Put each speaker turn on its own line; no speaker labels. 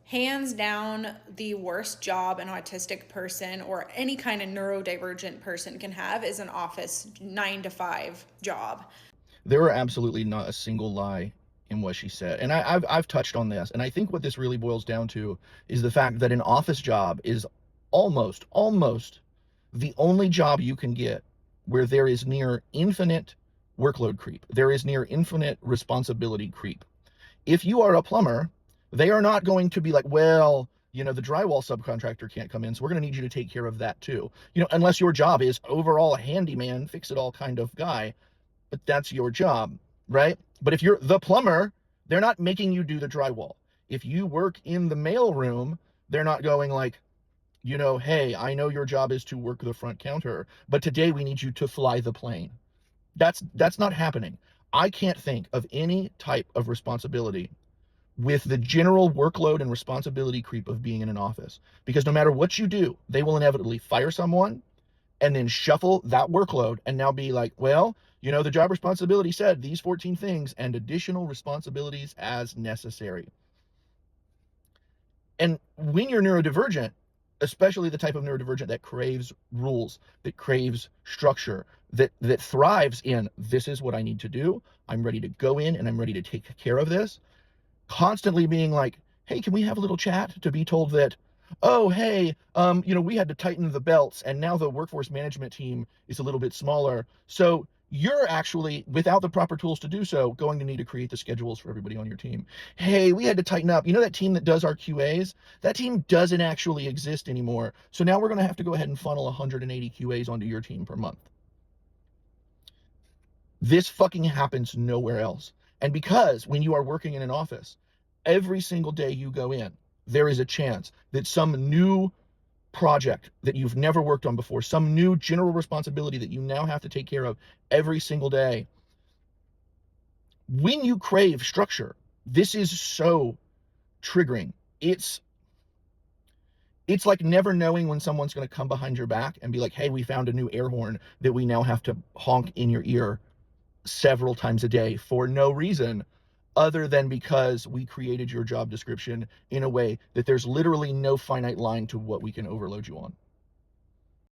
Hands down, the worst job an autistic person or any kind of neurodivergent person can have is an office 9 to 5 job.
There are absolutely not a single lie in what she said. And I've touched on this. And I think what this really boils down to is the fact that an office job is almost the only job you can get where there is near infinite workload creep. There is near infinite responsibility creep. If you are a plumber, they are not going to be like, well, the drywall subcontractor can't come in, so we're going to need you to take care of that too. Unless your job is overall handyman, fix it all kind of guy, but that's your job, right? But if you're the plumber, they're not making you do the drywall. If you work in the mail room, they're not going like, hey, I know your job is to work the front counter, but today we need you to fly the plane. That's not happening. I can't think of any type of responsibility with the general workload and responsibility creep of being in an office, because no matter what you do, they will inevitably fire someone and then shuffle that workload and now be like, well, the job responsibility said these 14 things and additional responsibilities as necessary. And when you're neurodivergent, especially the type of neurodivergent that craves rules, that craves structure, that thrives in, this is what I need to do, I'm ready to go in and I'm ready to take care of this, constantly being like, hey, can we have a little chat, to be told that, oh, hey, we had to tighten the belts and now the workforce management team is a little bit smaller. So you're actually, without the proper tools to do so, going to need to create the schedules for everybody on your team. Hey, we had to tighten up. That team that does our QAs, that team doesn't actually exist anymore. So now we're going to have to go ahead and funnel 180 QAs onto your team per month. This fucking happens nowhere else. And because when you are working in an office, every single day you go in, there is a chance that some new project that you've never worked on before, some new general responsibility that you now have to take care of every single day. When you crave structure, this is so triggering. It's like never knowing when someone's going to come behind your back and be like, hey, we found a new air horn that we now have to honk in your ear several times a day for no reason other than because we created your job description in a way that there's literally no finite line to what we can overload you on.